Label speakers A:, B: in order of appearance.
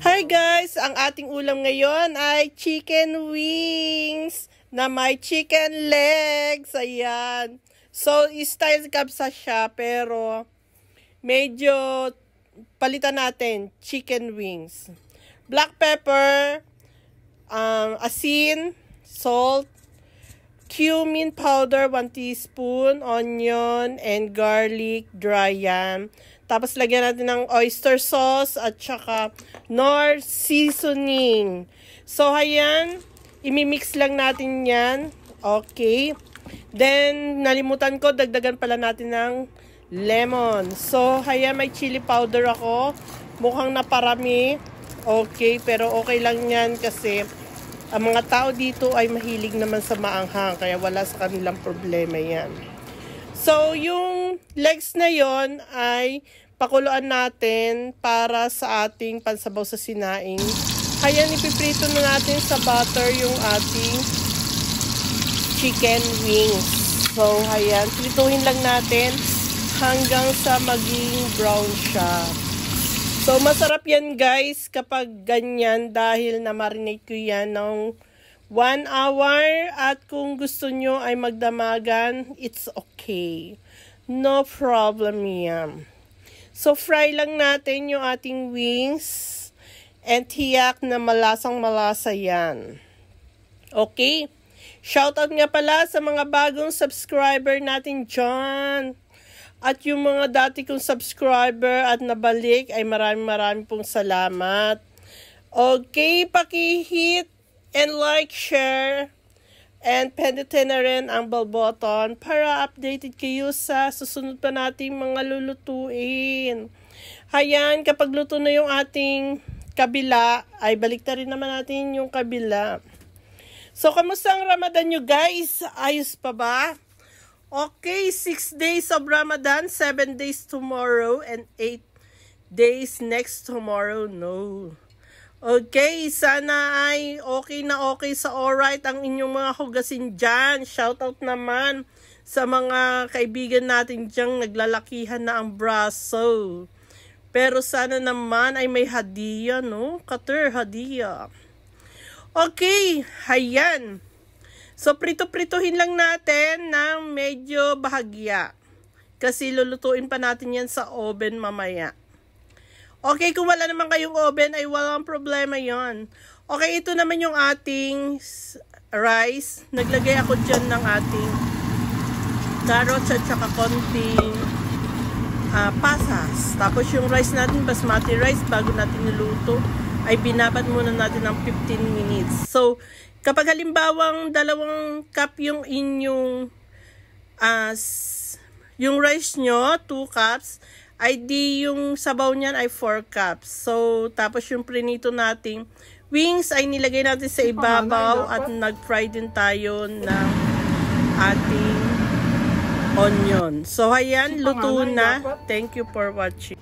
A: Hi guys! Ang ating ulam ngayon ay chicken wings na may chicken legs. Ayan. So, style kapsa siya pero medyo palitan natin. Chicken wings. Black pepper, asin, salt, cumin powder 1 teaspoon, onion, and garlic, dry yan. Tapos lagyan natin ng oyster sauce at saka Knorr seasoning. So, ayan. Imimix lang natin yan. Okay. Then, nalimutan ko, dagdagan pala natin ng lemon. So, ayan, may chili powder ako. Mukhang naparami. Okay, pero okay lang yan kasi ang mga tao dito ay mahilig naman sa maanghang. Kaya wala sa kanilang problema yan. So, yung legs na yon ay pakuluan natin para sa ating pansabaw sa sinaing. Kaya ipiprito na natin sa butter yung ating chicken wings. So, ayan, prituhin lang natin hanggang sa maging brown siya. So, masarap yan guys kapag ganyan dahil na-marinate ko yan ng 1 hour at kung gusto nyo ay magdamagan, it's okay. No problem yan. So, fry lang natin yung ating wings and tiyak na malasang-malasa yan. Okay? Shoutout nga pala sa mga bagong subscriber natin dyan. At yung mga dati kong subscriber at nabalik ay maraming pong salamat. Okay, paki-hit and like, share, and pindutin na rin ang bell button para updated kayo sa susunod pa nating mga lulutuin. Hayan, kapag luto na yung ating kabila, ay balik na rin naman natin yung kabila. So, kamusta ang Ramadan nyo guys? Ayos pa ba? Okay, 6 days of Ramadan, 7 days tomorrow, and 8 days next tomorrow. No. Okay, sana ay okay na okay sa alright ang inyong mga hugasin dyan. Shoutout naman sa mga kaibigan natin dyan naglalakihan na ang braso. Pero sana naman ay may hadiah, no? Kater, hadiah. Okay, hayan. So, prito-prituhin lang natin ng medyo bahagya. Kasi lulutuin pa natin yan sa oven mamaya. Okay, kung wala naman kayong oven, ay walang problema yon. Okay, ito naman yung ating rice. Naglagay ako dyan ng ating carrots at saka konting pasas. Tapos yung rice natin, basmati rice, bago natin niluto, ay binabad muna natin ng 15 minutes. So, kapag halimbawang 2 cup yung inyong yung rice nyo, 2 cups, ay di yung sabaw niyan ay 4 cups. So, tapos yung prinito nating wings ay nilagay natin sa ibabaw at nag-fry din tayo ng ating onion. So, ayan, luto na. Thank you for watching.